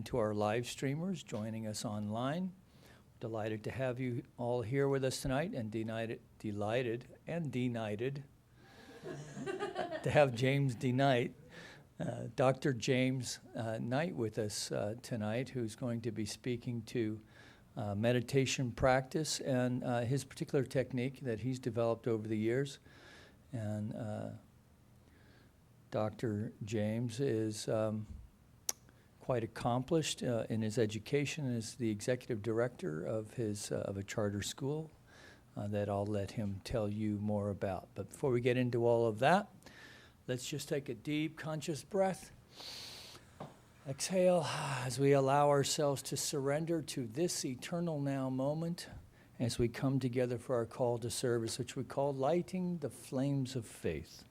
to our live streamers joining us online. Delighted to have you all here with us tonight, and delighted to have James D. Knight, Dr. James Knight with us tonight, who's going to be speaking to meditation practice and his particular technique that he's developed over the years. And Dr. James is quite accomplished in his education, as the executive director of a charter school that I'll let him tell you more about. But before we get into all of that, let's just take a deep, conscious breath. Exhale as we allow ourselves to surrender to this eternal now moment as we come together for our call to service, which we call lighting the flames of faith.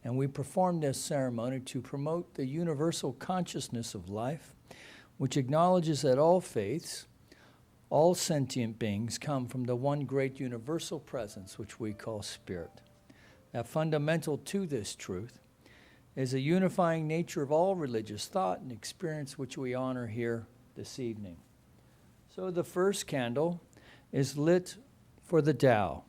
And we perform this ceremony to promote the universal consciousness of life, which acknowledges that all faiths, all sentient beings come from the one great universal presence, which we call spirit. Now, fundamental to this truth is a unifying nature of all religious thought and experience, which we honor here this evening. So the first candle is lit for the Tao,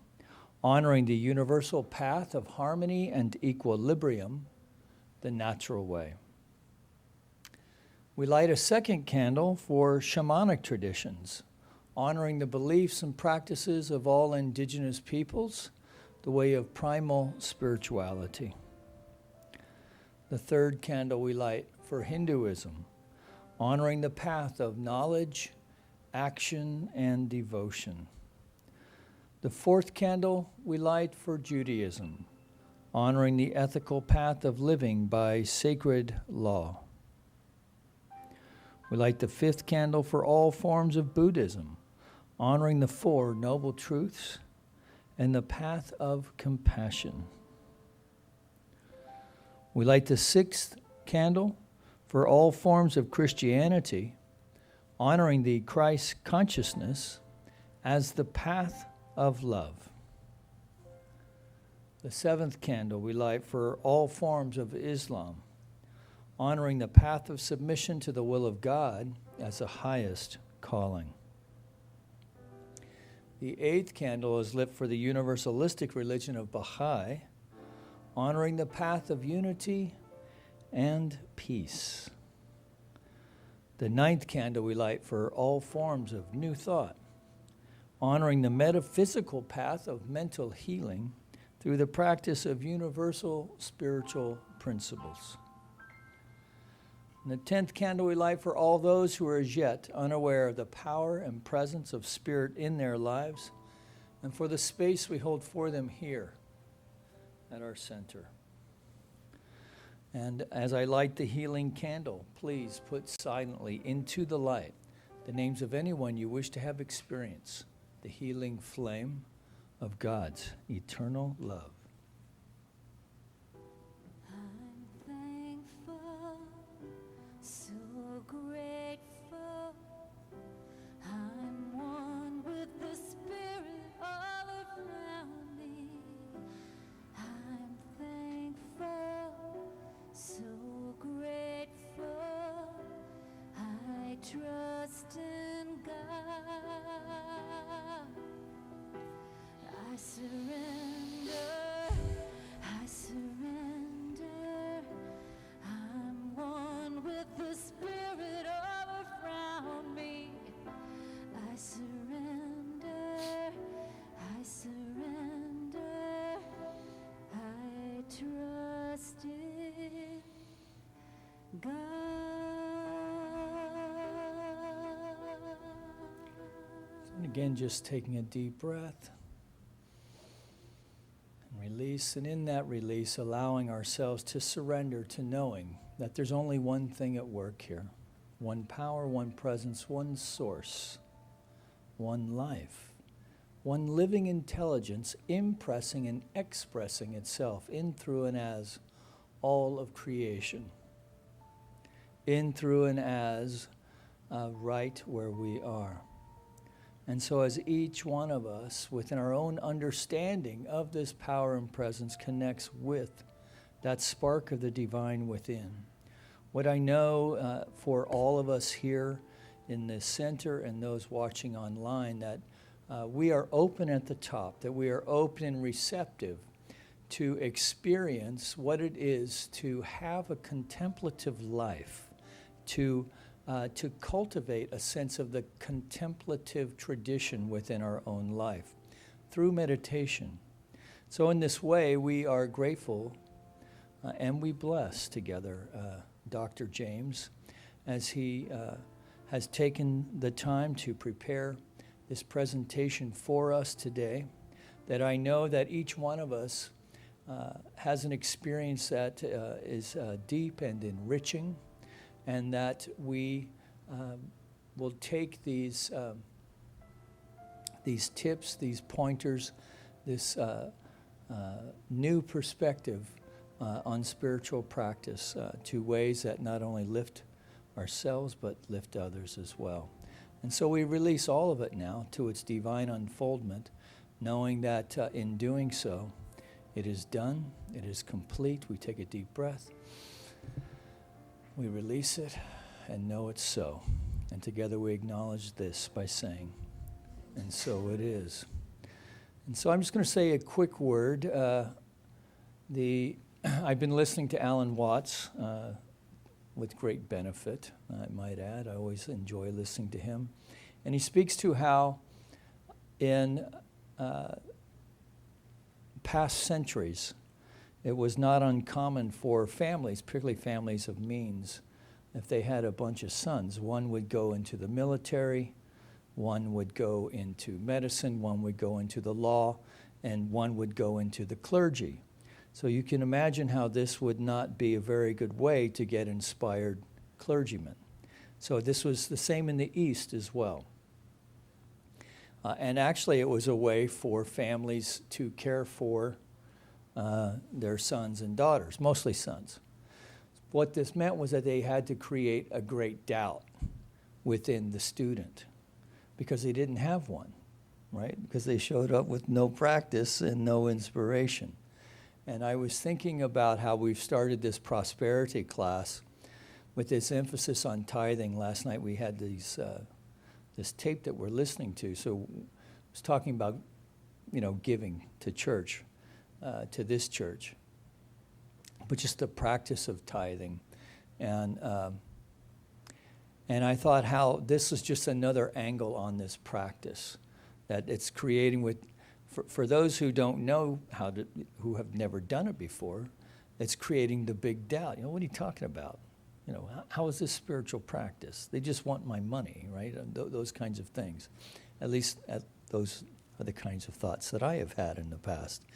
honoring the universal path of harmony and equilibrium, the natural way. We light a second candle for shamanic traditions, honoring the beliefs and practices of all indigenous peoples, the way of primal spirituality. The third candle we light for Hinduism, honoring the path of knowledge, action, and devotion. The fourth candle we light for Judaism, honoring the ethical path of living by sacred law. We light the fifth candle for all forms of Buddhism, honoring the Four Noble Truths and the path of compassion. We light the sixth candle for all forms of Christianity, honoring the Christ consciousness as the path of love. The seventh candle we light for all forms of Islam, honoring the path of submission to the will of God as the highest calling. The eighth candle is lit for the universalistic religion of Baha'i, honoring the path of unity and peace. The ninth candle we light for all forms of new thought, honoring the metaphysical path of mental healing through the practice of universal spiritual principles. And the 10th candle we light for all those who are as yet unaware of the power and presence of spirit in their lives, and for the space we hold for them here at our center. And as I light the healing candle, please put silently into the light the names of anyone you wish to have experience the healing flame of God's eternal love. I'm thankful, so grateful. I'm one with the Spirit all around me. I'm thankful, so grateful. I trust in God. I surrender, I surrender. I'm one with the Spirit all around me. I surrender, I surrender. I trust in God. And again, just taking a deep breath. Release, and in that release, allowing ourselves to surrender to knowing that there's only one thing at work here. One power, one presence, one source, one life, one living intelligence impressing and expressing itself in, through, and as all of creation. In, through, and as right where we are. And so as each one of us, within our own understanding of this power and presence, connects with that spark of the divine within, What I know for all of us here in this center and those watching online, that we are open at the top, that we are open and receptive to experience what it is to have a contemplative life, to cultivate a sense of the contemplative tradition within our own life through meditation. So in this way, we are grateful and we bless together Dr. James as he has taken the time to prepare this presentation for us today, that I know that each one of us has an experience that is deep and enriching, and that we will take these tips, these pointers, this new perspective on spiritual practice to ways that not only lift ourselves but lift others as well. And so we release all of it now to its divine unfoldment, knowing that in doing so, it is done, it is complete. We take a deep breath, we release it, and know it's so. And together we acknowledge this by saying, and so it is. And so I'm just going to say a quick word. I've been listening to Alan Watts with great benefit, I might add. I always enjoy listening to him. And he speaks to how in past centuries, it was not uncommon for families, particularly families of means, if they had a bunch of sons, one would go into the military, one would go into medicine, one would go into the law, and one would go into the clergy. So you can imagine how this would not be a very good way to get inspired clergymen. So this was the same in the East as well. And actually it was a way for families to care for their sons and daughters, mostly sons. What this meant was that they had to create a great doubt within the student because they didn't have one, right? Because they showed up with no practice and no inspiration. And I was thinking about how we've started this prosperity class with this emphasis on tithing. Last night we had this tape that we're listening to. So I was talking about, giving to church, to this church, but just the practice of tithing. And I thought how this is just another angle on this practice, that it's creating for those who don't know who have never done it before, it's creating the big doubt. What are you talking about? How is this spiritual practice? They just want my money, right? Those kinds of things. At least those are the kinds of thoughts that I have had in the past.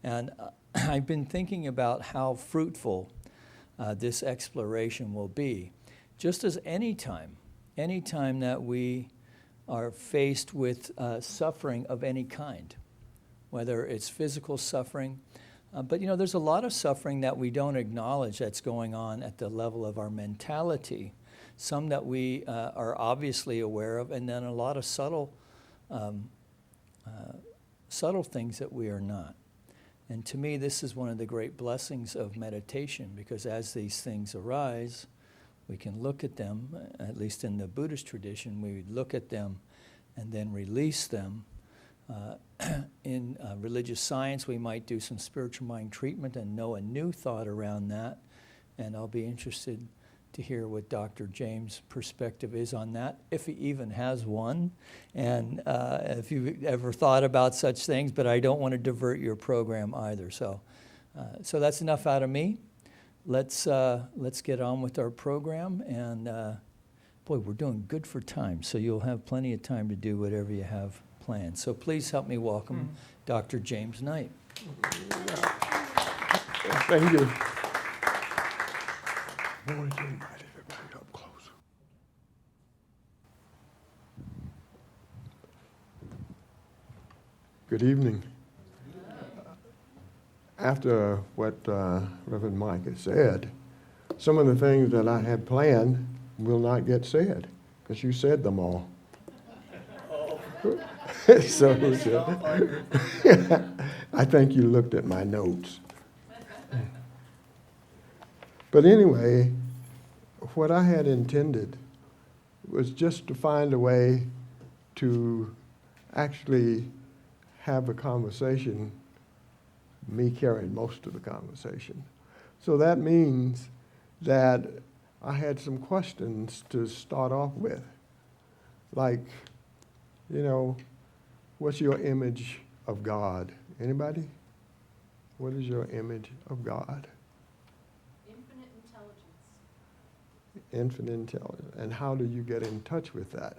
And I've been thinking about how fruitful this exploration will be. Just as any time that we are faced with suffering of any kind, whether it's physical suffering, but there's a lot of suffering that we don't acknowledge that's going on at the level of our mentality, some that we are obviously aware of, and then a lot of subtle things that we are not. And to me, this is one of the great blessings of meditation, because as these things arise, we can look at them, at least in the Buddhist tradition, we look at them and then release them. In religious science, we might do some spiritual mind treatment and know a new thought around that. And I'll be interested to hear what Dr. James' perspective is on that, if he even has one, and if you've ever thought about such things, but I don't want to divert your program either. So that's enough out of me. Let's get on with our program, and boy, we're doing good for time, so you'll have plenty of time to do whatever you have planned. So please help me welcome Dr. James Knight. Thank you. I want to invite everybody up close. Good evening. After what Reverend Mike has said, some of the things that I had planned will not get said, because you said them all. So I think you looked at my notes. But anyway, what I had intended was just to find a way to actually have a conversation, me carrying most of the conversation. So that means that I had some questions to start off with. Like, what's your image of God? Anybody? What is your image of God? Infinite intelligence. Infinite intelligence. And how do you get in touch with that?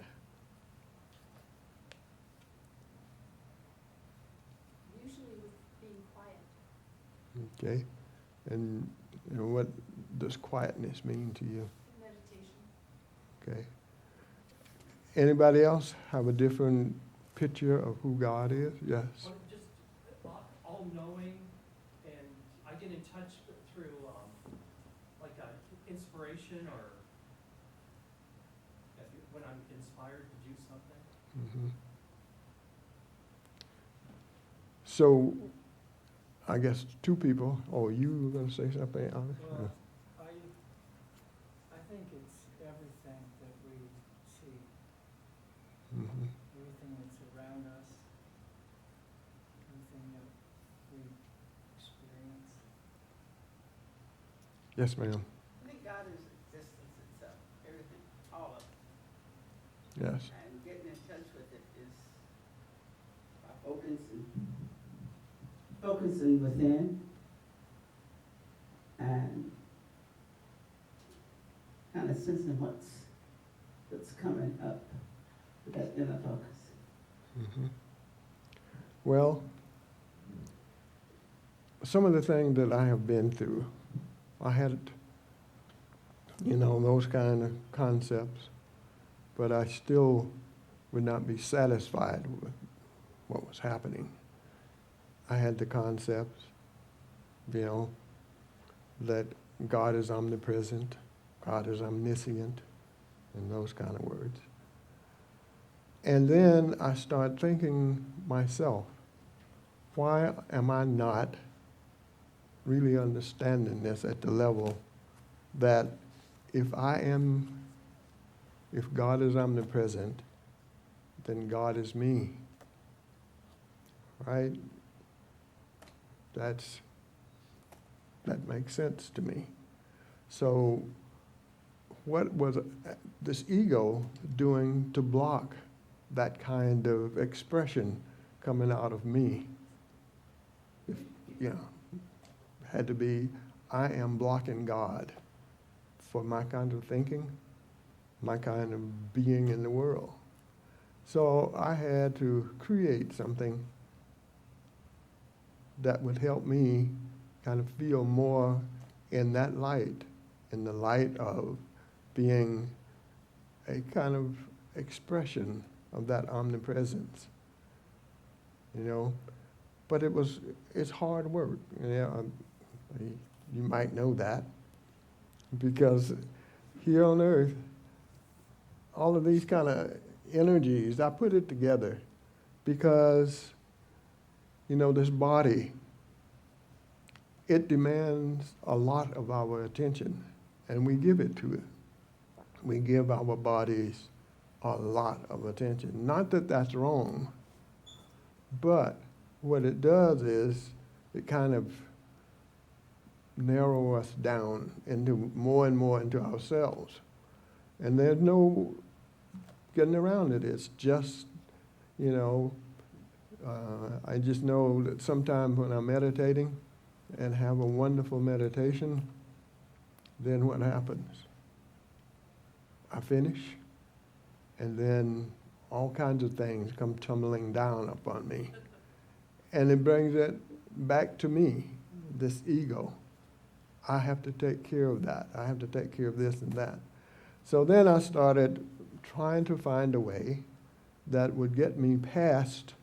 Usually with being quiet. Okay? And what does quietness mean to you? Meditation. Okay? Anybody else have a different picture of who God is? Yes. Well, just all-knowing, and I get in touch through like a inspiration, or when I'm inspired to do something. Mhm. So, I guess two people. Oh, you were going to say something, Alex? Well, I think it's everything that we see, Mhm. everything that's around us, everything that we experience. Yes, ma'am. I think God is existence itself, everything, all of it. Yes. And getting in touch with it is by focusing within and kind of sensing what's coming up with that inner focus. Mhm. Well, some of the things that I have been through, I had, those kind of concepts, but I still would not be satisfied with what was happening. I had the concepts, that God is omnipresent, God is omniscient, and those kind of words. And then I start thinking myself, why am I not really understanding this at the level that if God is omnipresent, then God is me, right? That makes sense to me. So what was this ego doing to block that kind of expression coming out of me? Had to be, I am blocking God for my kind of thinking, my kind of being in the world. So I had to create something that would help me kind of feel more in that light, in the light of being a kind of expression of that omnipresence, But it's hard work. You might know that, because here on earth, all of these kind of energies, I put it together because, this body, it demands a lot of our attention, and we give it to it. We give our bodies a lot of attention. Not that that's wrong, but what it does is it kind of narrow us down into more and more into ourselves. And there's no getting around it. It's just, I just know that sometimes when I'm meditating and have a wonderful meditation, then what happens? I finish, and then all kinds of things come tumbling down upon me. And it brings it back to me, this ego. I have to take care of that. I have to take care of this and that. So then I started trying to find a way that would get me past,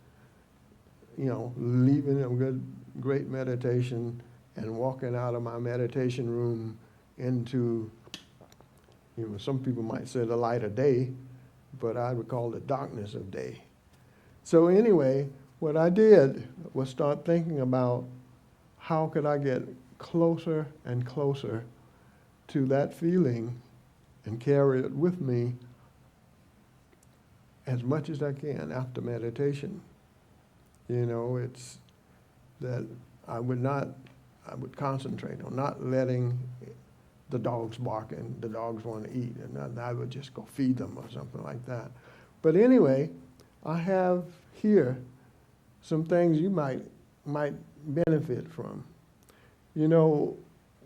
leaving a great meditation and walking out of my meditation room into, some people might say the light of day, but I would call it darkness of day. So anyway, what I did was start thinking about how could I get closer and closer to that feeling and carry it with me as much as I can after meditation. You know, it's that I would concentrate on not letting the dogs bark and the dogs want to eat, and I would just go feed them or something like that. But anyway, I have here some things you might benefit from. You know,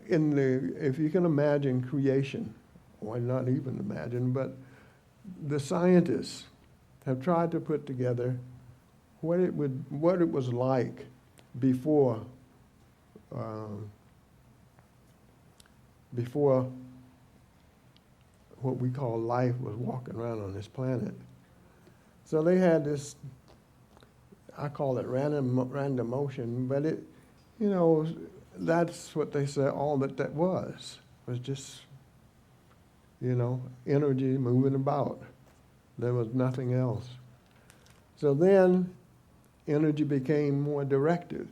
if you can imagine creation, or not even imagine, but the scientists have tried to put together what it was like before what we call life was walking around on this planet. So they had this, I call it random motion, but it, you know, that's what they said all that was just, you know, energy moving about. There was nothing else. So then energy became more directive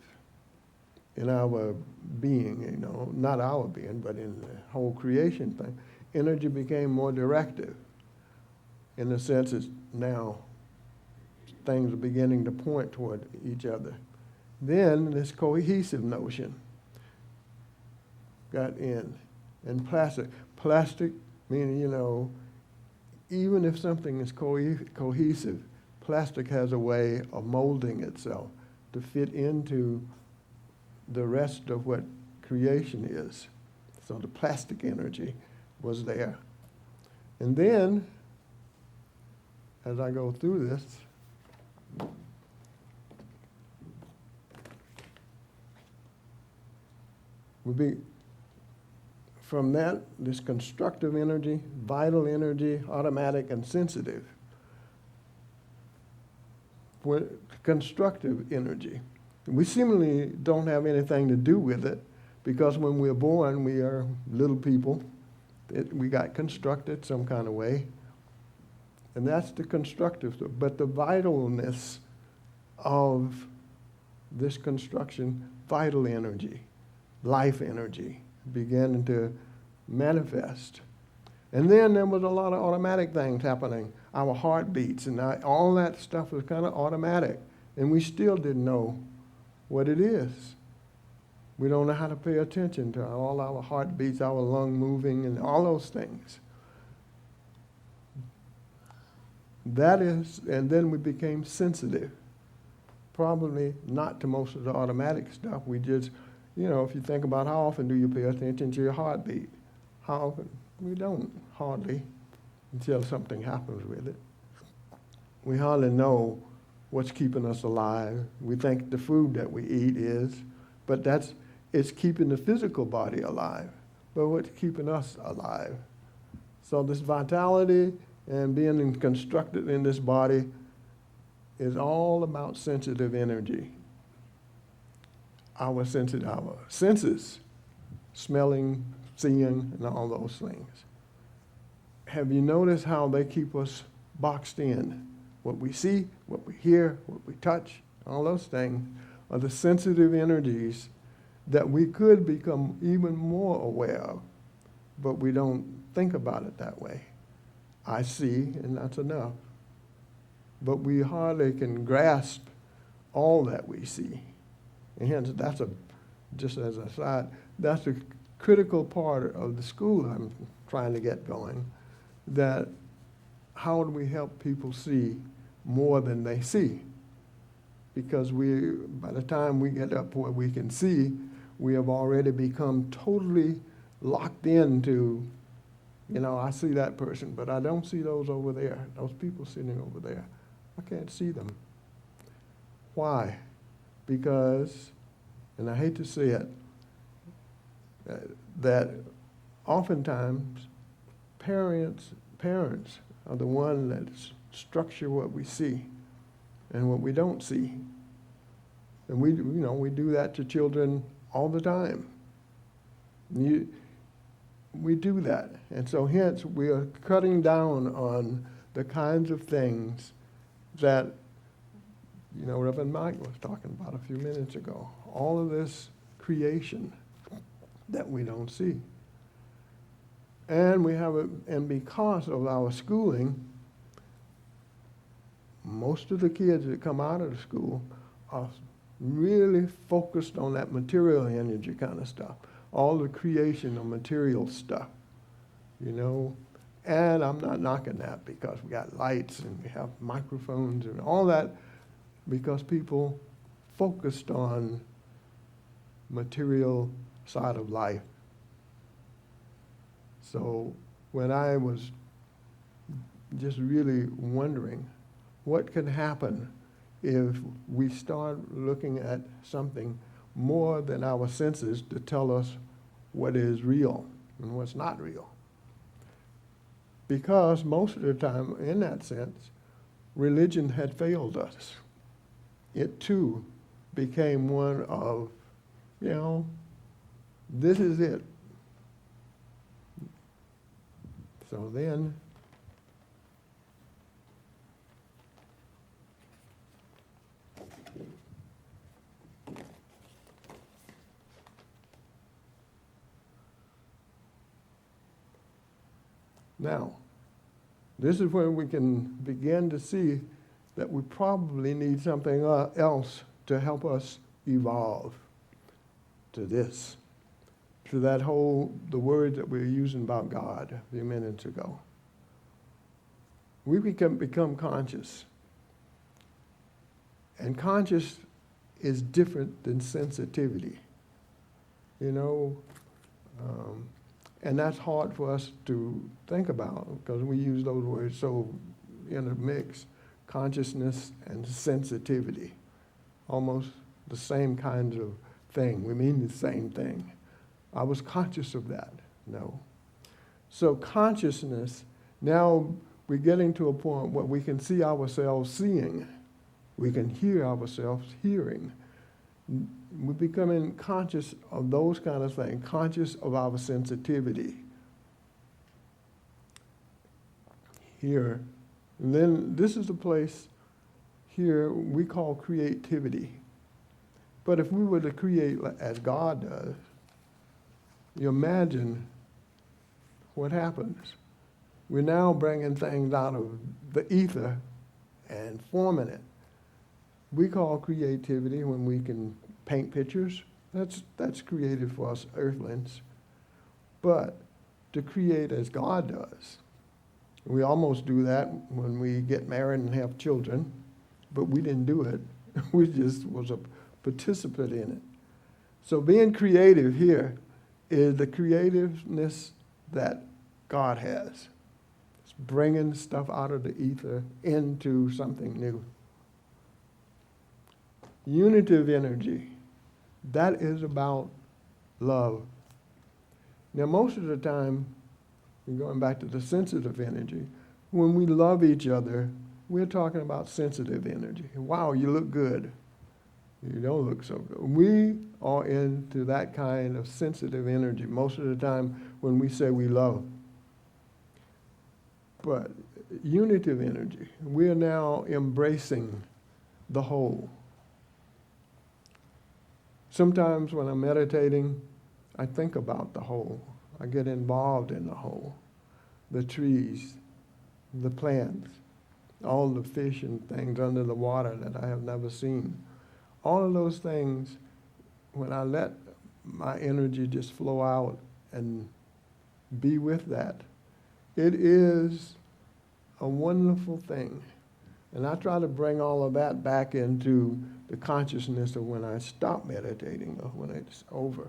in our being, you know, not our being, but in the whole creation thing. Energy became more directive in the sense that now things are beginning to point toward each other. Then this cohesive notion got in. And plastic meaning, you know, even if something is cohesive, plastic has a way of molding itself to fit into the rest of what creation is. So the plastic energy was there. And then, as I go through this, from that, this constructive energy, vital energy, automatic and sensitive. Constructive energy. We seemingly don't have anything to do with it because when we're born, we are little people. We got constructed some kind of way. And that's the constructive stuff. But the vitalness of this construction, vital energy, life energy, began to manifest. And then there was a lot of automatic things happening. Our heartbeats and all that stuff was kind of automatic. And we still didn't know what it is. We don't know how to pay attention to all our heartbeats, our lung moving, and all those things. That is, and then we became sensitive. Probably not to most of the automatic stuff. We just, you know, if you think about how often do you pay attention to your heartbeat? How often? We don't, hardly, until something happens with it. We hardly know what's keeping us alive. We think the food that we eat is, but it's keeping the physical body alive. But what's keeping us alive? So this vitality and being constructed in this body is all about sensitive energy. Our senses, smelling, seeing, and all those things. Have you noticed how they keep us boxed in? What we see, what we hear, what we touch, all those things are the sensitive energies that we could become even more aware of, but we don't think about it that way. I see, and that's enough. But we hardly can grasp all that we see. And hence, just as a side, that's a critical part of the school I'm trying to get going, that how do we help people see more than they see? Because by the time we get up where we can see, we have already become totally locked into, you know, I see that person, but I don't see those over there, those people sitting over there. I can't see them. Why? Because, and I hate to say it, that oftentimes parents are the ones that structure what we see and what we don't see. And we do that to children all the time. We do that. And so hence we are cutting down on the kinds of things that, you know, Reverend Mike was talking about a few minutes ago. All of this creation that we don't see. And we have it, and because of our schooling, most of the kids that come out of the school are really focused on that material energy kind of stuff, all the creation of material stuff, you know. And I'm not knocking that because we got lights and we have microphones and all that, because people focused on material side of life. So when I was just really wondering what can happen if we start looking at something more than our senses to tell us what is real and what's not real. Because most of the time, in that sense, religion had failed us. It too became one of, you know, this is it. So then, now, this is where we can begin to see that we probably need something else to help us evolve to this, to that whole, the word that we were using about God a few minutes ago. We become conscious. And conscious is different than sensitivity. You know, and that's hard for us to think about because we use those words so in a mix, consciousness and sensitivity, almost the same kind of thing. We mean the same thing. I was conscious of that. No. So consciousness, now we're getting to a point where we can see ourselves seeing. We can hear ourselves hearing. We're becoming conscious of those kind of things, conscious of our sensitivity. Here, and then this is the place here we call creativity. But if we were to create as God does, you imagine what happens. We're now bringing things out of the ether and forming it. We call creativity when we can paint pictures. That's creative for us earthlings. But to create as God does, we almost do that when we get married and have children, but we didn't do it. We just was a participant in it. So being creative here is the creativeness that God has. It's bringing stuff out of the ether into something new. Unity of energy, that is about love. Now, most of the time, going back to the sensitive energy, when we love each other, we're talking about sensitive energy. Wow, you look good. You don't look so good. We are into that kind of sensitive energy most of the time when we say we love. But unity of energy, we are now embracing the whole. Sometimes when I'm meditating, I think about the whole. I get involved in the whole. The trees, the plants, all the fish and things under the water that I have never seen. All of those things, when I let my energy just flow out and be with that, it is a wonderful thing. And I try to bring all of that back into the consciousness of when I stop meditating or when it's over.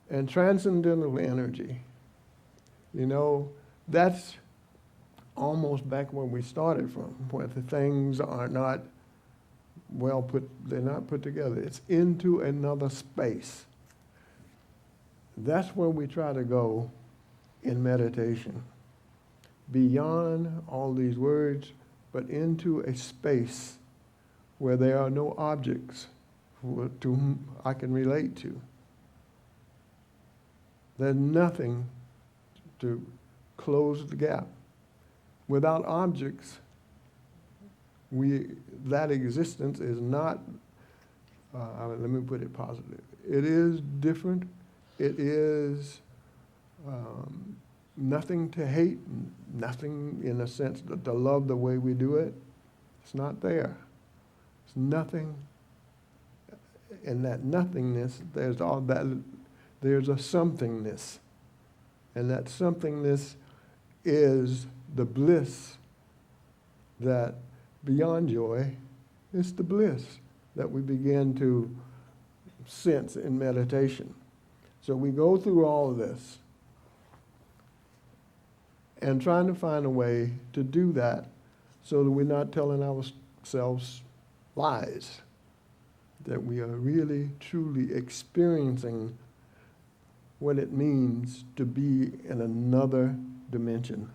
And transcendental energy, you know, that's almost back where we started from, where the things are not well put, they're not put together. It's into another space. That's where we try to go in meditation. Beyond all these words, but into a space where there are no objects to whom I can relate to. There's nothing to close the gap. Without objects, that existence is not, let me put it positive. It is different. It is nothing to hate, nothing in a sense to love the way we do it. It's not there. It's nothing. In that nothingness, there's all that. There's a somethingness, and that somethingness is the bliss that beyond joy is the bliss that we begin to sense in meditation. So we go through all of this and trying to find a way to do that so that we're not telling ourselves lies, that we are really, truly experiencing what it means to be in another dimension.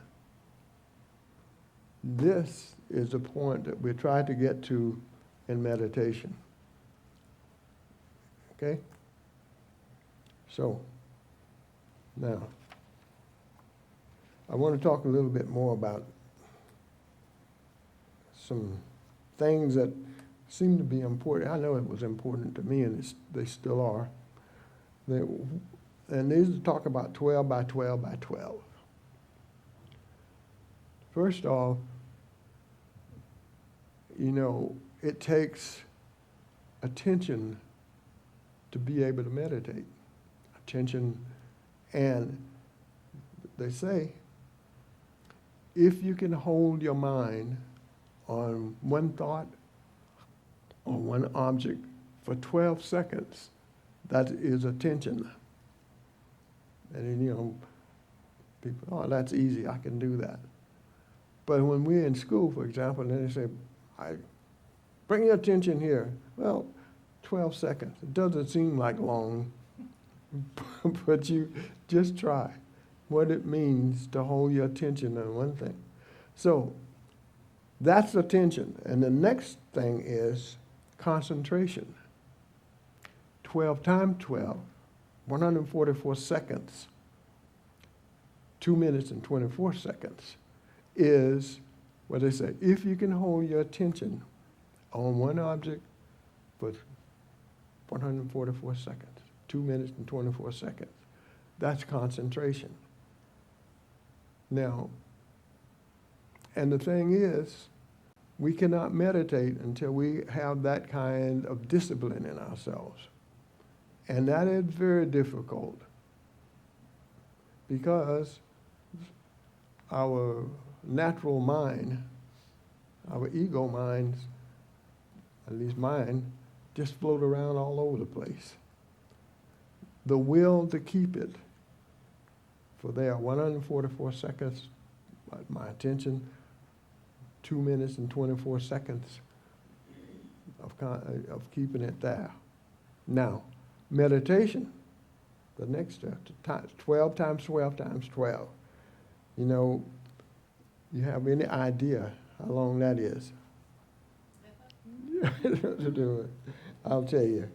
This is the point that we try to get to in meditation. Okay? So, now, I want to talk a little bit more about some things that seem to be important. I know it was important to me, and they still are. And these are talk about 12 by 12 by 12. First off, you know, it takes attention to be able to meditate. Attention, and they say, if you can hold your mind on one thought or one object for 12 seconds, that is attention. And then, you know, people, oh, that's easy, I can do that. But when we're in school, for example, and they say, bring your attention here. Well, 12 seconds. It doesn't seem like long, but you just try what it means to hold your attention on one thing. So that's attention. And the next thing is concentration. 12 times 12, 144 seconds, 2 minutes and 24 seconds is what they say. If you can hold your attention on one object for 144 seconds, 2 minutes and 24 seconds, that's concentration. Now, and the thing is, we cannot meditate until we have that kind of discipline in ourselves. And that is very difficult because our natural mind, our ego minds, at least mine, just float around all over the place. The will to keep it for there 144 seconds, my attention, 2 minutes and 24 seconds of keeping it there. Now, meditation, the next step, 12 times 12 times 12. You know, you have any idea how long that is? I'll tell you.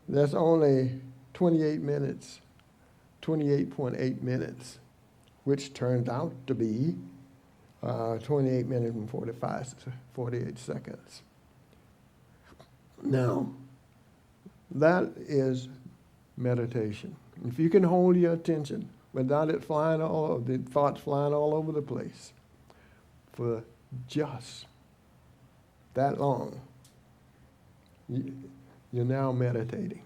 That's only 28 minutes, 28.8 minutes, which turned out to be 28 minutes and 48 seconds. Now, that is meditation. If you can hold your attention without it flying the thoughts flying all over the place for just that long, you're now meditating.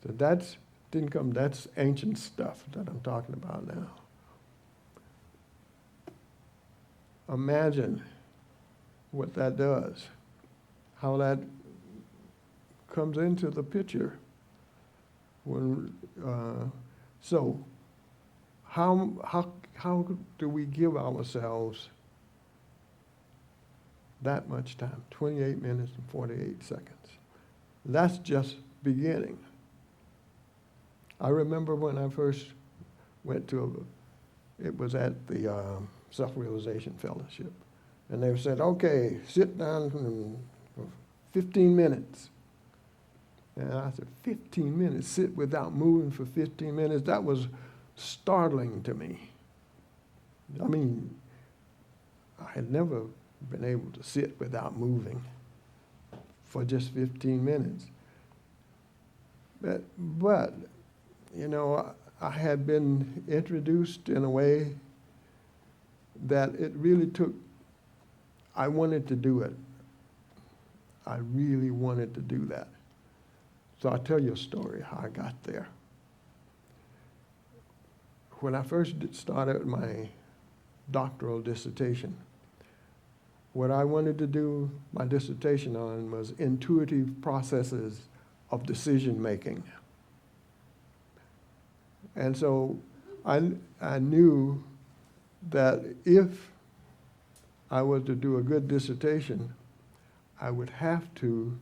So that's ancient stuff that I'm talking about now. Imagine what that does, how that comes into the picture. So how do we give ourselves that much time? 28 minutes and 48 seconds. That's just beginning. I remember when I first went it was at the Self-Realization Fellowship, and they said, okay, sit down for 15 minutes. And I said, 15 minutes, sit without moving for 15 minutes? That was startling to me. I mean, I had never been able to sit without moving for just 15 minutes. But, you know, I had been introduced in a way that it really took, I wanted to do it. I really wanted to do that. So I'll tell you a story how I got there. When I first started my doctoral dissertation, what I wanted to do my dissertation on was intuitive processes of decision making. And so I knew that if I was to do a good dissertation, I would have to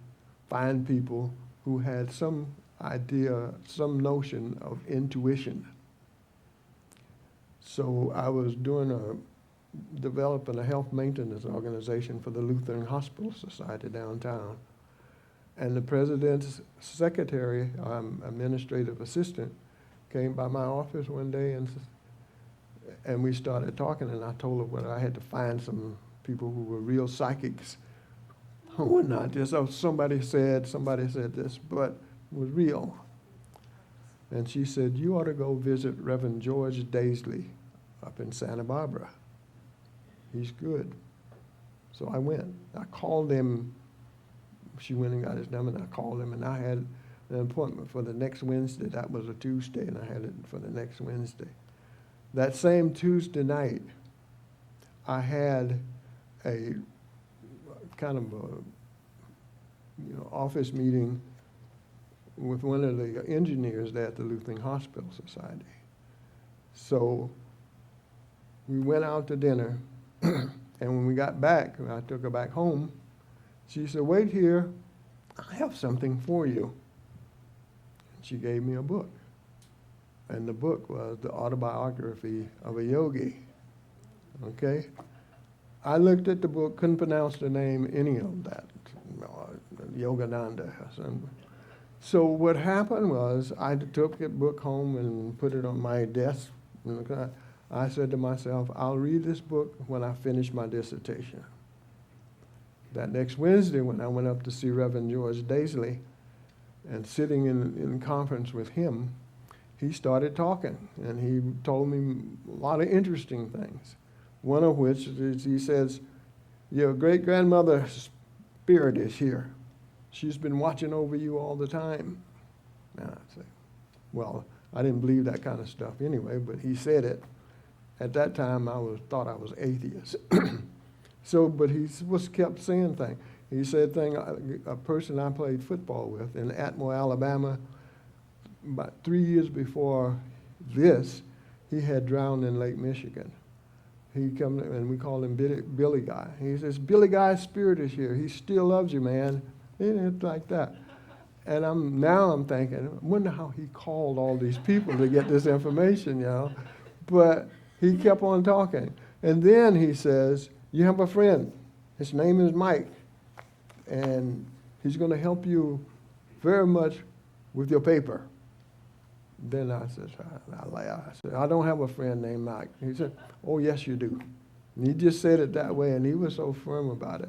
find people who had some idea, some notion of intuition. So I was developing a health maintenance organization for the Lutheran Hospital Society downtown. And the president's secretary, administrative assistant, came by my office one day and we started talking, and I told her what I had to find some people who were real psychics who were not just, oh, somebody said this, but was real. And she said, you ought to go visit Reverend George Daisley up in Santa Barbara. He's good. So I went. I called him. She went and got his number, and I called him, and I had an appointment for the next Wednesday. That was a Tuesday, and I had it for the next Wednesday. That same Tuesday night, I had a kind of a, office meeting with one of the engineers there at the Lutheran Hospital Society. So we went out to dinner, and when we got back, I took her back home, she said, wait here, I have something for you. And she gave me a book. And the book was the autobiography of a yogi. Okay? I looked at the book, couldn't pronounce the name, any of that, Yogananda or something. So what happened was I took the book home and put it on my desk. I said to myself, I'll read this book when I finish my dissertation. That next Wednesday, when I went up to see Reverend George Daisley and sitting in conference with him, he started talking, and he told me a lot of interesting things. One of which is he says, your great-grandmother's spirit is here. She's been watching over you all the time. And I said, well, I didn't believe that kind of stuff anyway, but he said it. At that time, thought I was atheist. But he kept saying things. He said a person I played football with in Atmore, Alabama, about 3 years before this, he had drowned in Lake Michigan. He come and we called him Billy Guy. He says, Billy Guy's spirit is here. He still loves you, man. It's like that. And I'm thinking, I wonder how he called all these people to get this information, But he kept on talking. And then he says, you have a friend. His name is Mike. And he's going to help you very much with your paper. Then I said, I laughed. I said, I don't have a friend named Mike. He said, oh, yes, you do. And he just said it that way, and he was so firm about it.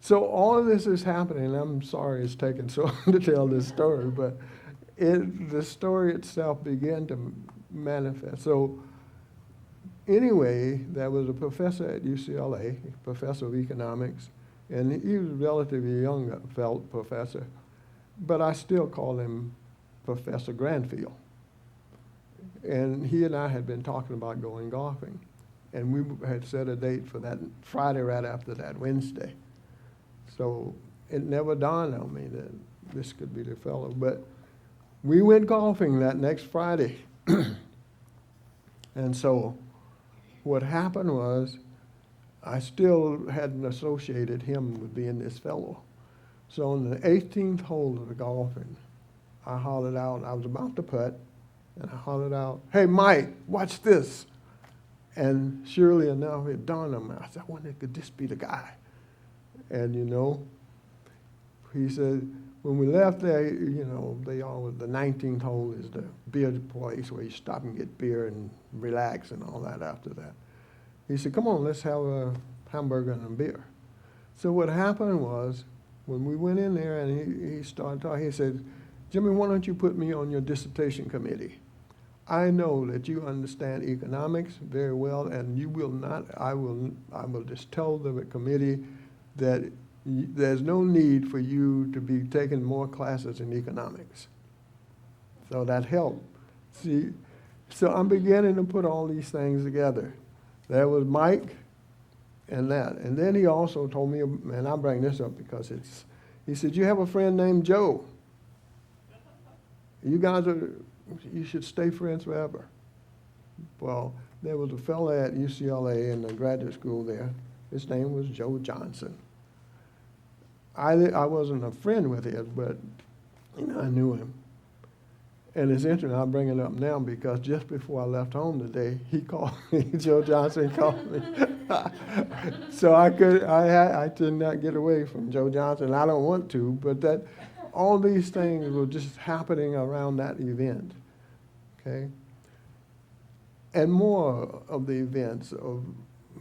So all of this is happening. I'm sorry it's taken so long to tell this story, but the story itself began to manifest. So anyway, there was a professor at UCLA, professor of economics, and he was a relatively young professor, but I still call him Professor Granfield. And he and I had been talking about going golfing. And we had set a date for that Friday right after that Wednesday. So it never dawned on me that this could be the fellow. But we went golfing that next Friday. And so what happened was I still hadn't associated him with being this fellow. So on the 18th hole of the golfing, I hollered out, I was about to putt, and I hollered out, hey, Mike, watch this. And surely enough, it dawned on me. I said, I wonder, could this be the guy? And, he said, when we left there, the 19th hole is the beer place where you stop and get beer and relax and all that after that. He said, come on, let's have a hamburger and a beer. So what happened was, when we went in there and he started talking, he said, Jimmy, why don't you put me on your dissertation committee? I know that you understand economics very well, and you will not, I will just tell the committee that there's no need for you to be taking more classes in economics. So that helped. See, so I'm beginning to put all these things together. There was Mike and that. And then he also told me, and I'll bring this up because he said, you have a friend named Joe. You should stay friends forever. Well, there was a fellow at UCLA in the graduate school there. His name was Joe Johnson. I wasn't a friend with his, but I knew him. And it's interesting, I'll bring it up now because just before I left home today, he called me, Joe Johnson called me. So I did not get away from Joe Johnson. I don't want to, but all these things were just happening around that event, okay? And more of the events of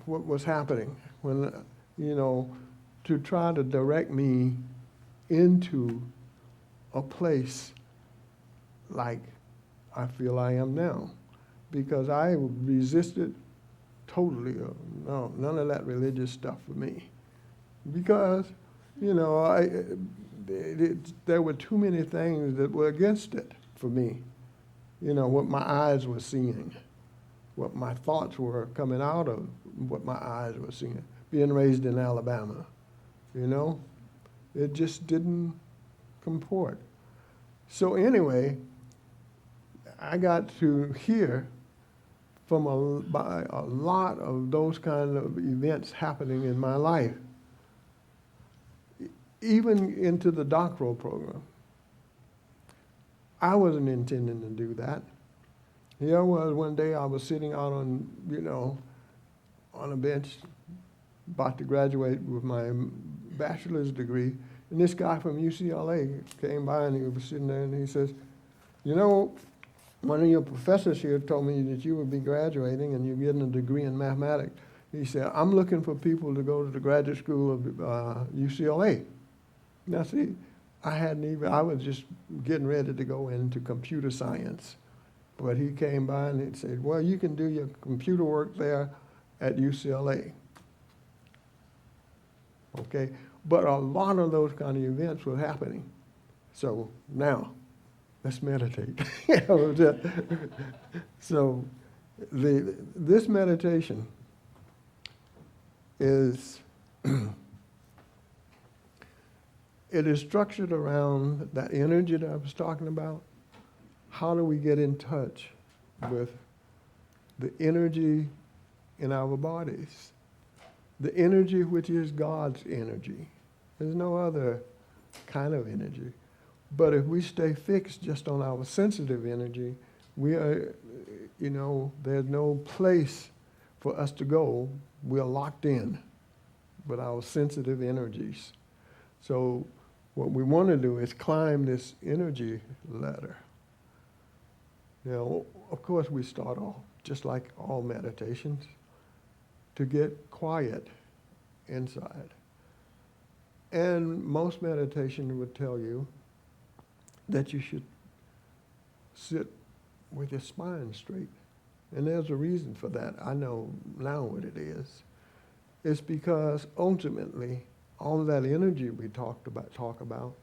what was happening when, to try to direct me into a place like I feel I am now. Because I resisted totally, no, none of that religious stuff for me. Because, there were too many things that were against it for me. What my eyes were seeing, what my thoughts were coming out of what my eyes were seeing. Being raised in Alabama, it just didn't comport. So anyway, I got to hear from a lot of those kind of events happening in my life, even into the doctoral program. I wasn't intending to do that. Here was one day I was sitting out on a bench, about to graduate with my bachelor's degree, and this guy from UCLA came by and he was sitting there and he says, one of your professors here told me that you would be graduating and you're getting a degree in mathematics. He said, I'm looking for people to go to the graduate school of UCLA. Now see, I was just getting ready to go into computer science. But he came by and he said, well, you can do your computer work there at UCLA. Okay? But a lot of those kind of events were happening. So now, let's meditate. So this meditation is, it is structured around that energy that I was talking about. How do we get in touch with the energy in our bodies? The energy which is God's energy. There's no other kind of energy. But if we stay fixed just on our sensitive energy, we are, there's no place for us to go. We're locked in with our sensitive energies. So what we want to do is climb this energy ladder. Of course, we start off, just like all meditations, to get quiet inside. And most meditation would tell you that you should sit with your spine straight. And there's a reason for that. I know now what it is. It's because ultimately, all of that energy we talk about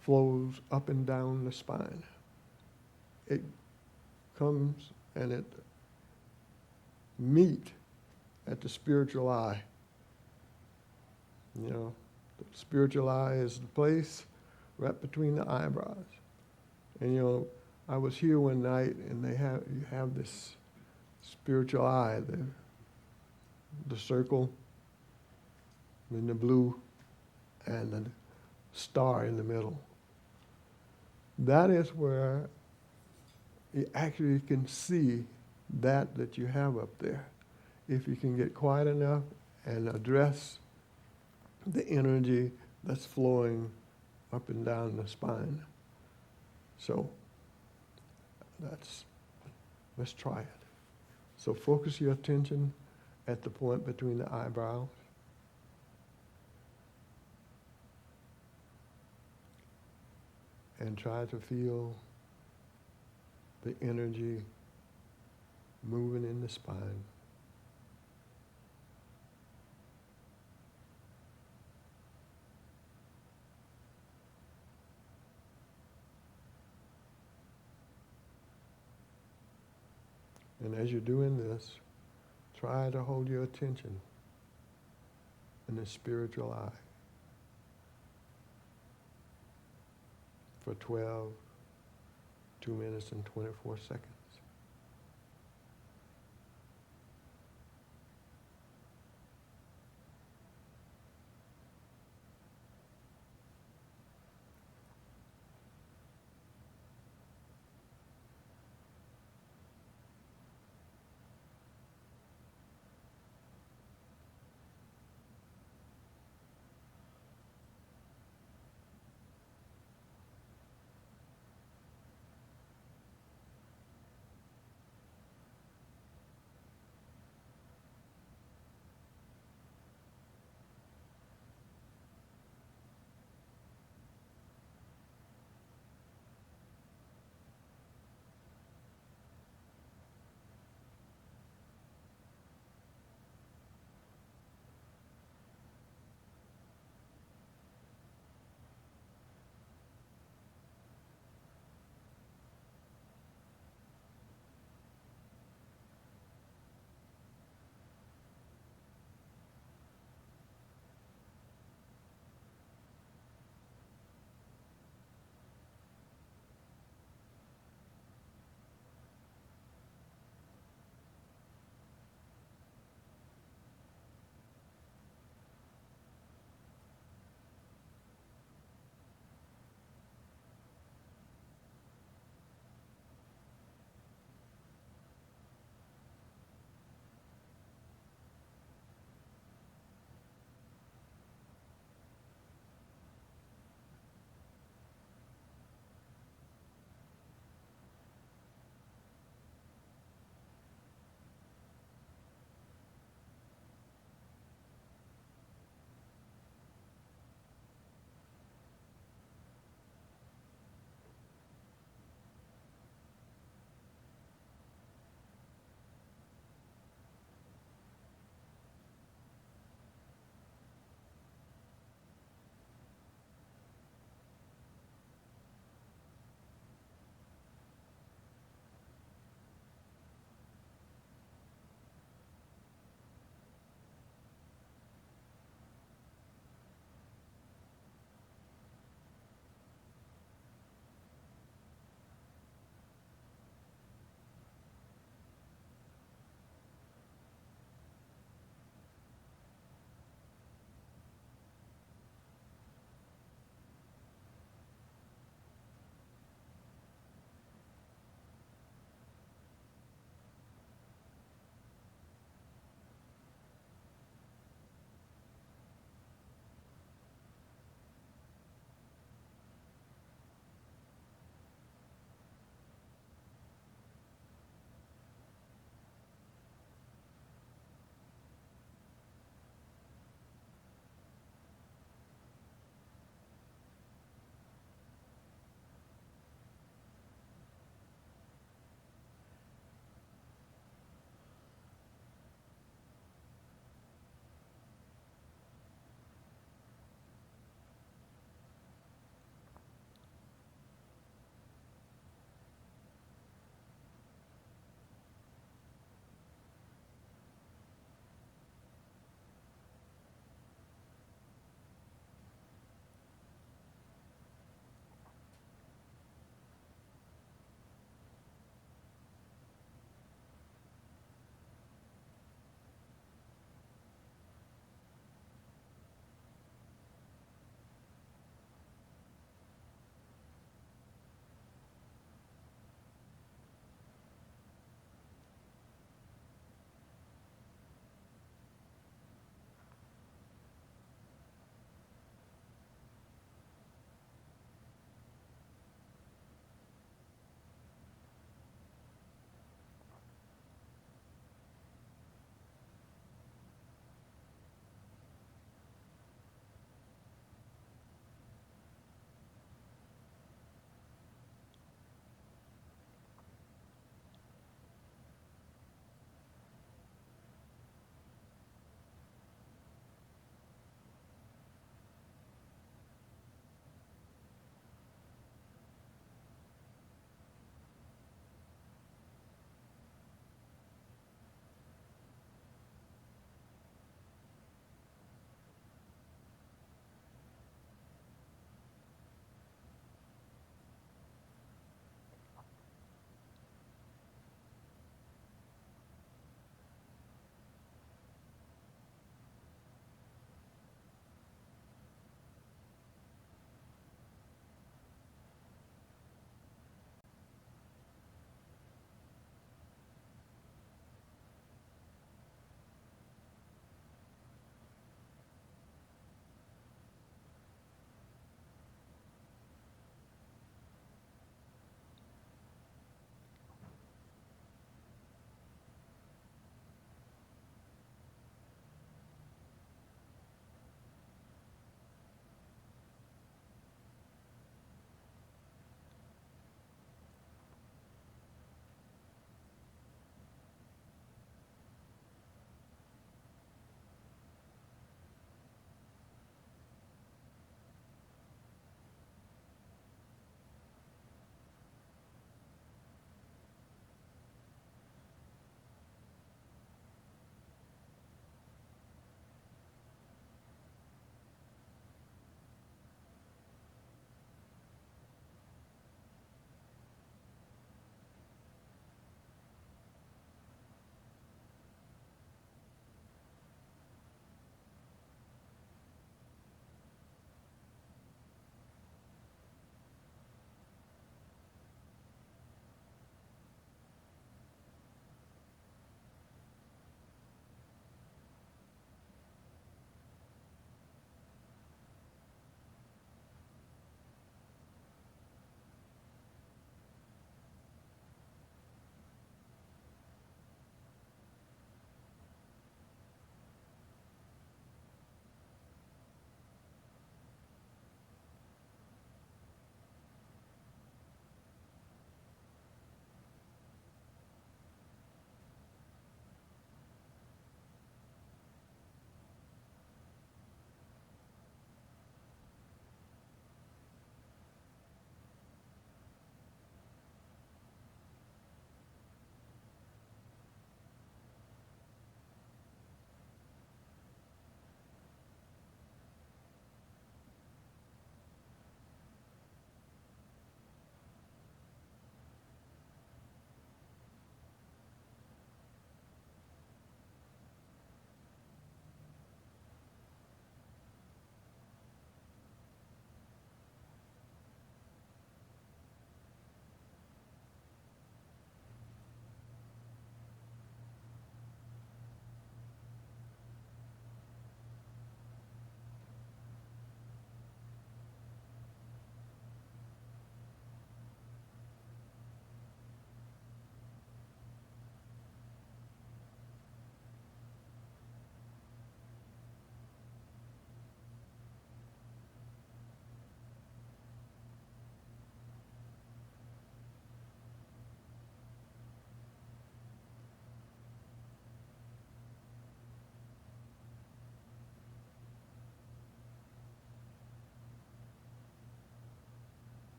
flows up and down the spine. It comes and it meet at the spiritual eye. The spiritual eye is the place right between the eyebrows. And I was here one night and you have this spiritual eye, the circle, and the blue, and the star in the middle. That is where you actually can see that you have up there. If you can get quiet enough and address the energy that's flowing up and down the spine. So let's try it. So focus your attention at the point between the eyebrows. and try to feel the energy moving in the spine. And as you're doing this, try to hold your attention in the spiritual eye for 2 minutes and 24 seconds.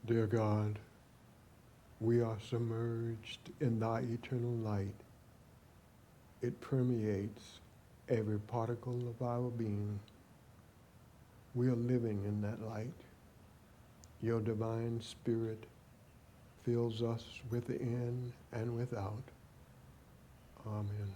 Dear God, we are submerged in thy eternal light. It permeates every particle of our being. We are living in that light. Your divine spirit fills us within and without. Amen.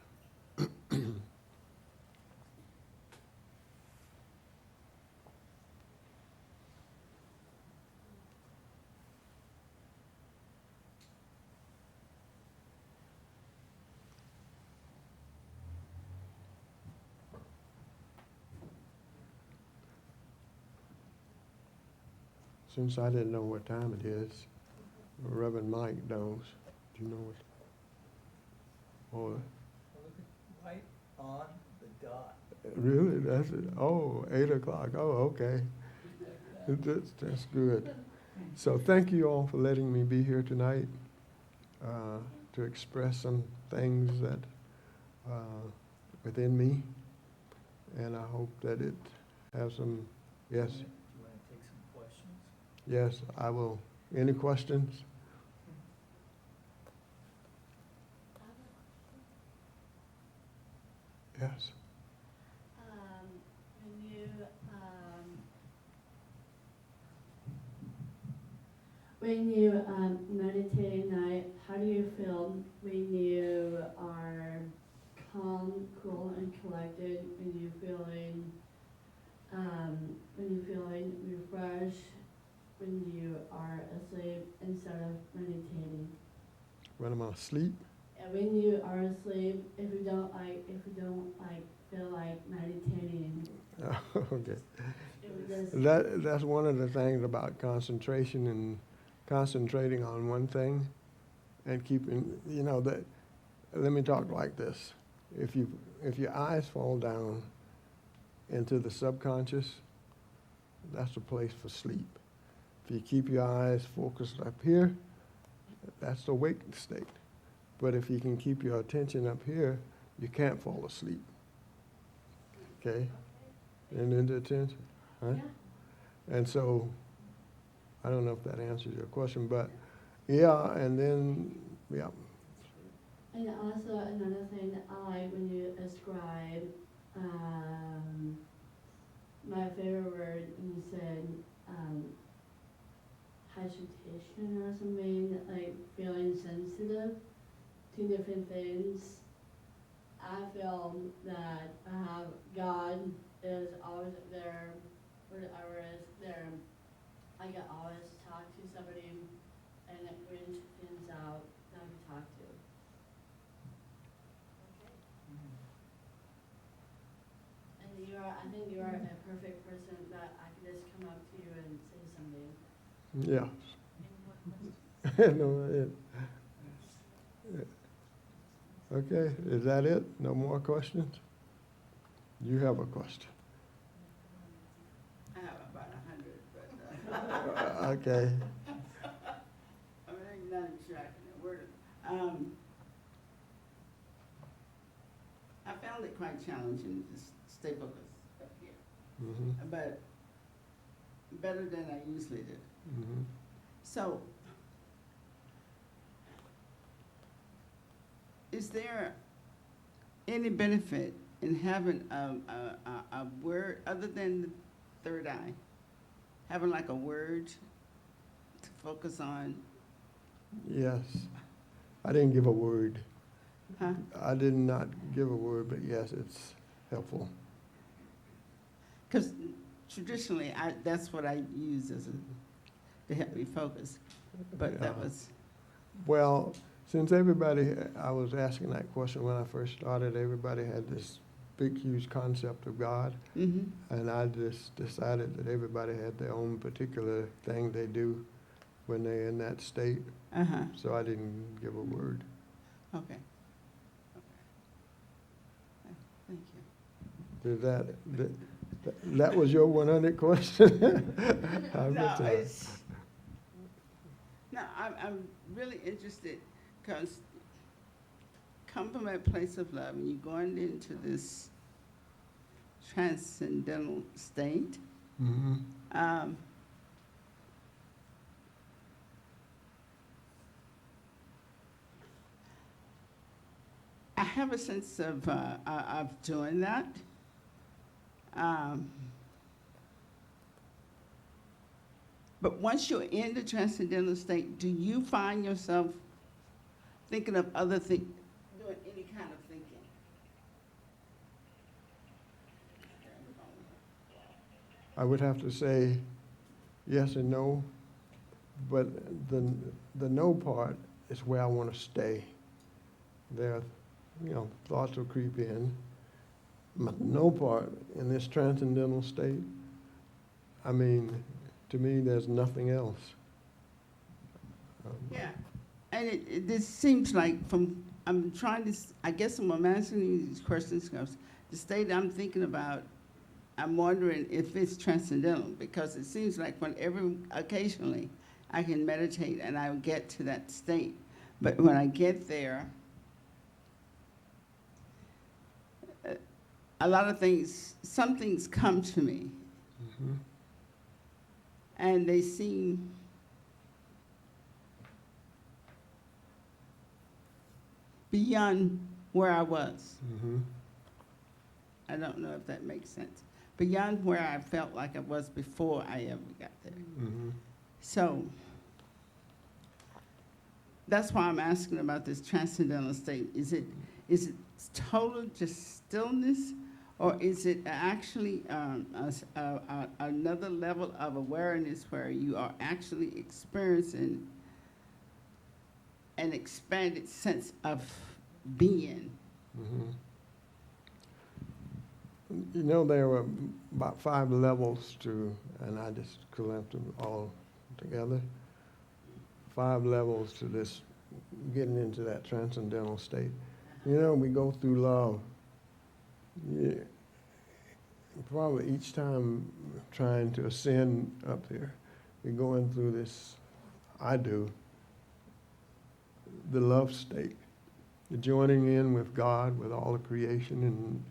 Since I didn't know what time it is, Reverend Mike knows. Do you know what? Oh, Right on the dot. really? That's it. Oh, 8 o'clock. Oh, okay. That's good. So thank you all for letting me be here tonight to express some things that within me, and I hope that it has some. Yes, Do you want to take some questions? yes, I will. Any questions? Yes. When you meditate at night, how do you feel when you are calm, cool, and collected? When you feeling refreshed? When you are asleep instead of meditating? When I'm asleep? And when you are asleep, if you don't feel like meditating, Okay. it would just That's one of the things about concentration and concentrating on one thing and keeping, that, let me talk like this. If your eyes fall down into the subconscious, that's a place for sleep. If you keep your eyes focused up here, that's the waking state. But if you can keep your attention up here, you can't fall asleep. Okay? And into attention. Huh? Yeah. And so, I don't know if that answers your question, but yeah, and then, yeah. And also another thing that I like when you ascribe, my favorite word when you said hesitation or something, like feeling sensitive to different things. I feel that God is always there, whatever is there. I can always talk to somebody and it brings things out that I can talk to. And I think you are a perfect person that I can just come up to you and say something. Yeah. No, okay, is that it? No more questions? You have a question. I have about 100, but Okay. I mean, not exactly a word. I found it quite challenging to stay focused up here, Mhm. but better than I usually do. Mhm. So, is there any benefit in having a word other than the third eye? Having like a word to focus on? Yes. I didn't give a word. Huh? I did not give a word, but yes, it's helpful. Because traditionally, that's what I use to help me focus. But that Yeah. was, Well, since I was asking that question when I first started, everybody had this big, huge concept of God. mm-hmm. And I just decided that everybody had their own particular thing they do when they're in that state. Uh-huh. So I didn't give a word. Okay. Thank you. That was your 100 question? I'm really interested because come from a place of love and you're going into this transcendental state. Mm-hmm. I have a sense of doing that. But once you're in the transcendental state, do you find yourself thinking of other things, doing any kind of thinking? I would have to say yes and no, but the no part is where I want to stay. There, thoughts will creep in. But the no part in this transcendental state, I mean, to me, there's nothing else. Yeah, and this seems like I'm trying to, I guess when I'm answering these questions, because the state I'm thinking about, I'm wondering if it's transcendental, because it seems like occasionally I can meditate and I will get to that state. But when I get there, a lot of things, some things come to me, Mhm. and they seem beyond where I was. Mhm. I don't know if that makes sense. Beyond where I felt like I was before I ever got there. Mhm. So that's why I'm asking about this transcendental state. Is it total just stillness, or is it actually another level of awareness where you are actually experiencing an expanded sense of being? Mhm. There were about 5 levels to, and I just collapsed them all together. 5 levels to this, getting into that transcendental state. We go through love. Yeah, probably each time trying to ascend up here, we're going through this, I do, the love state, the joining in with God, with all the creation,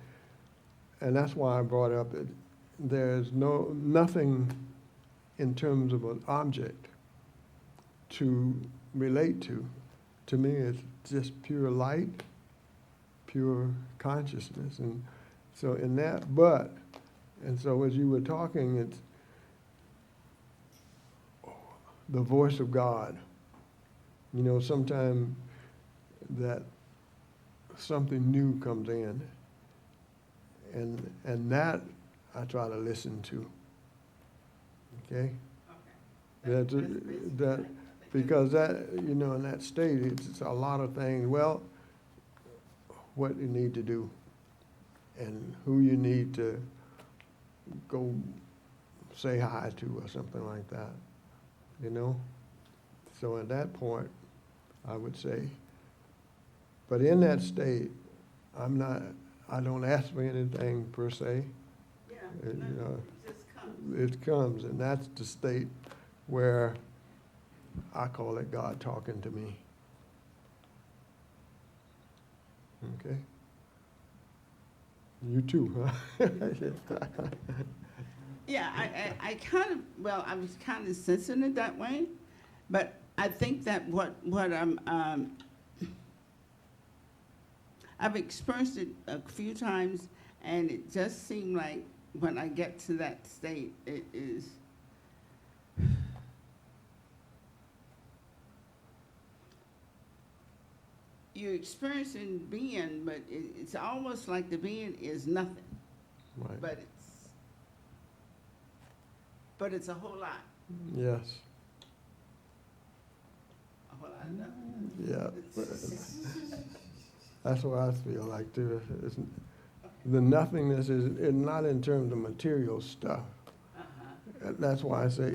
and that's why I brought up that there's nothing in terms of an object to relate to. To me, it's just pure light, pure consciousness. And so in that, and so as you were talking, it's the voice of God. Sometimes that something new comes in, and that I try to listen to. Okay? That because in that state, it's a lot of things. Well, what you need to do, and who you need to go say hi to, or something like that. So at that point, I would say, but in that state, I don't ask for anything per se. Yeah, It, no, it just comes. It comes, and that's the state where I call it God talking to me. Okay? You too, huh? Yeah, I kind of, well, I was kind of sensing it that way, but I think that what I've experienced it a few times, and it just seemed like when I get to that state, it is you're experiencing being, but it's almost like the being is nothing, Right. but it's a whole lot, Yes. a whole lot of nothing. Yeah. That's what I feel like too. The nothingness is not in terms of material stuff. Uh-huh. That's why I say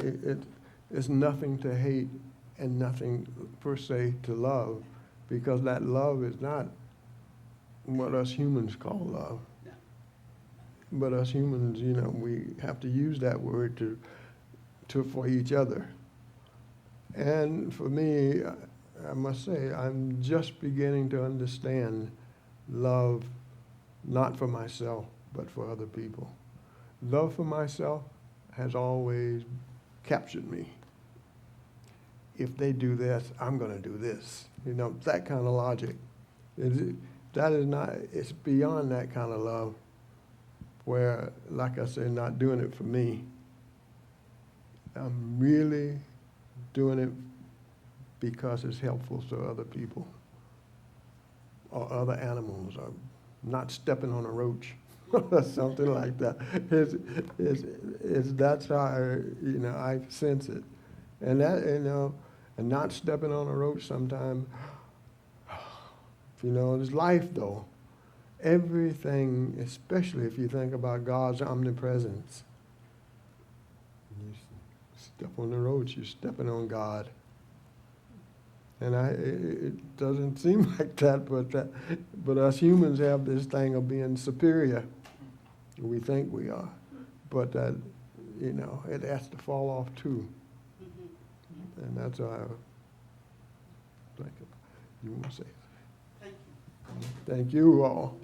it's nothing to hate and nothing per se to love, because that love is not what us humans call love. No. But us humans, we have to use that word to for each other. And for me, I must say, I'm just beginning to understand love, not for myself, but for other people. Love for myself has always captured me. If they do this, I'm going to do this. That kind of logic. that is not, it's beyond that kind of love where, like I said, not doing it for me. I'm really doing it because it's helpful to other people or other animals, or not stepping on a roach or something like that. That's how I sense it. And that, and not stepping on a roach sometimes, it's life though. Everything, especially if you think about God's omnipresence. You step on the roach, you're stepping on God. And it doesn't seem like that, but us humans have this thing of being superior. We think we are, but that, it has to fall off too. And that's how I think. You want to say? Thank you. Thank you all.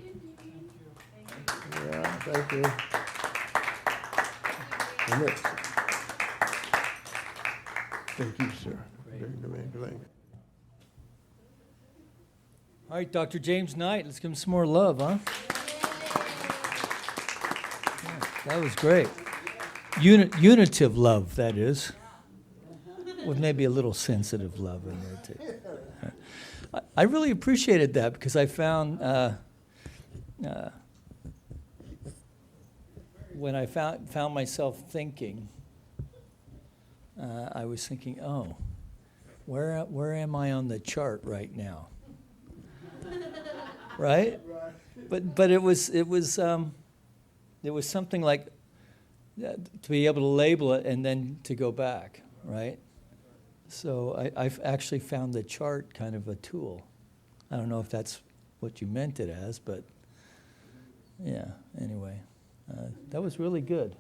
Yeah, thank you. And it- Thank you, sir. Great. All right, Dr. James Knight, let's give him some more love, huh? Yeah, that was great. Unitive love, that is. With maybe a little sensitive love in there, too. I really appreciated that because I found, when I found myself thinking, I was thinking, oh, where am I on the chart right now? Right? But it was something like to be able to label it and then to go back, right? So I've actually found the chart kind of a tool. I don't know if that's what you meant it as, but yeah, anyway. That was really good.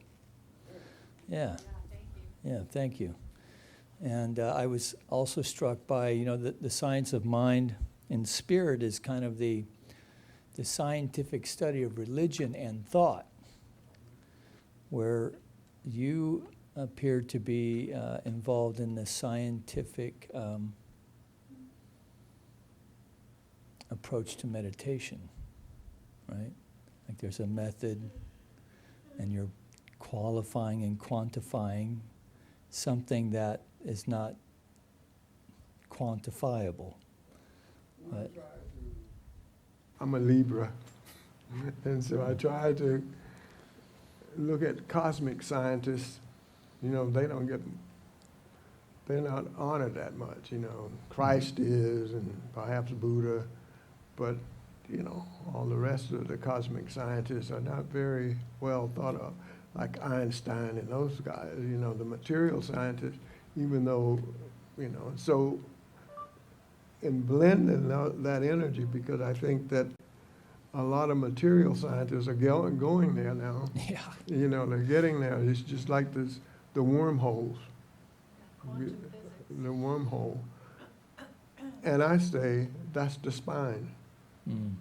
Yeah. Yeah, thank you. And I was also struck by, the science of mind and spirit is kind of the scientific study of religion and thought, where you appear to be involved in the scientific approach to meditation, right? Like there's a method, and you're qualifying and quantifying something that is not quantifiable. But I'm a Libra, and so I try to look at cosmic scientists. They're not honored that much. Christ is, and perhaps Buddha, but all the rest of the cosmic scientists are not very well thought of, like Einstein and those guys. The material scientists, even though, so in blending that energy, because I think that a lot of material scientists are going there now. yeah, They're getting there. It's just like the wormholes, Quantum physics. the wormhole. And I say that's the spine,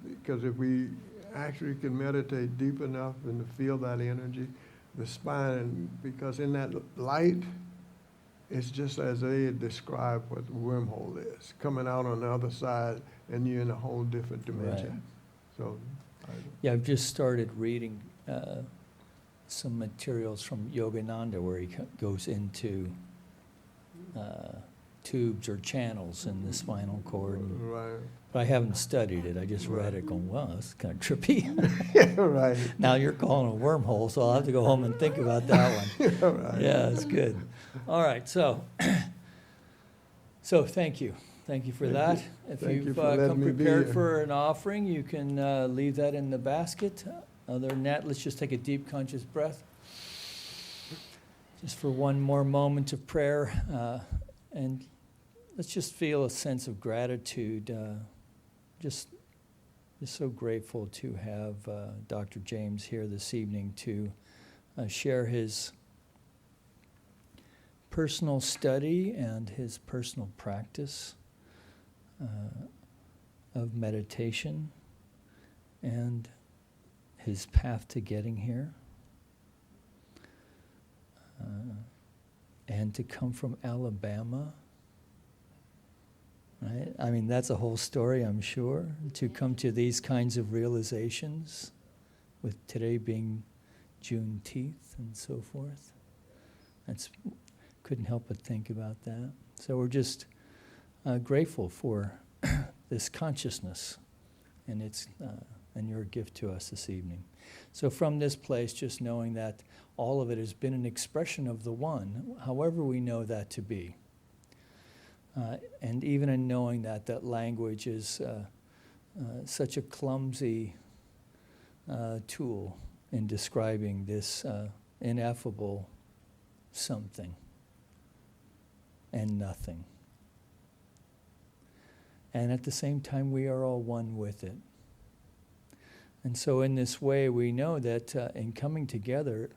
because if we actually can meditate deep enough and to feel that energy, the spine, because in that light, it's just as they describe what the wormhole is, coming out on the other side, and you're in a whole different dimension. Right. So, Yeah, I've just started reading some materials from Yogananda where he goes into tubes or channels in the spinal cord. right, But I haven't studied it. I just read it going, wow, that's kind of trippy. right, Now you're calling it a wormhole, so I'll have to go home and think about that one. right. Yeah, it's good. All right, so thank you. Thank you for that. If Thank you you've for letting come me be prepared here. for an offering, you can leave that in the basket. Other than that, let's just take a deep, conscious breath. Just for one more moment of prayer. And let's just feel a sense of gratitude. Just so grateful to have Dr. James here this evening to share his personal study and his personal practice of meditation and his path to getting here. And to come from Alabama right? I mean, that's a whole story, I'm sure, to come to these kinds of realizations, with today being Juneteenth and so forth. Couldn't help but think about that. So we're just grateful for this consciousness and and your gift to us this evening. So from this place, just knowing that all of it has been an expression of the one, however we know that to be. And even in knowing that language is such a clumsy tool in describing this ineffable something and nothing. And at the same time, we are all one with it. And so in this way, we know that in coming together,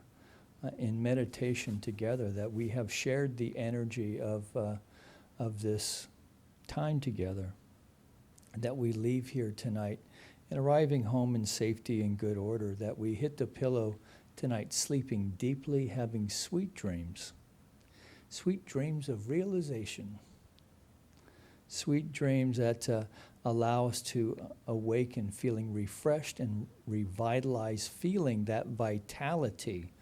in meditation together, that we have shared the energy of this time together, that we leave here tonight and arriving home in safety and good order, that we hit the pillow tonight sleeping deeply, having sweet dreams of realization, sweet dreams that allow us to awaken feeling refreshed and revitalized, feeling that vitality,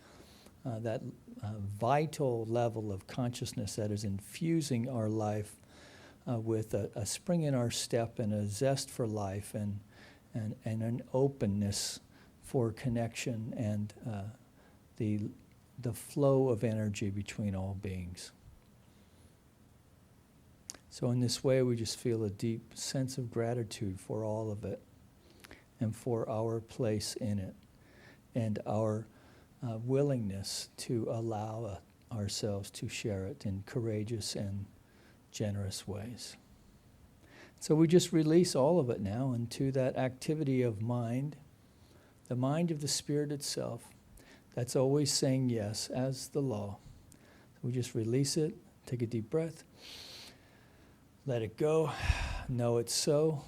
that vital level of consciousness that is infusing our life with a spring in our step and a zest for life and an openness for connection and the flow of energy between all beings. So in this way, we just feel a deep sense of gratitude for all of it and for our place in it and our willingness to allow ourselves to share it in courageous and generous ways. So we just release all of it now into that activity of mind, the mind of the Spirit itself, that's always saying yes as the law. We just release it, take a deep breath, let it go, know it's so,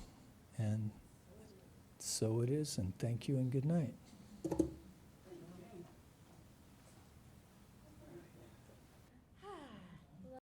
and so it is, and thank you and good night.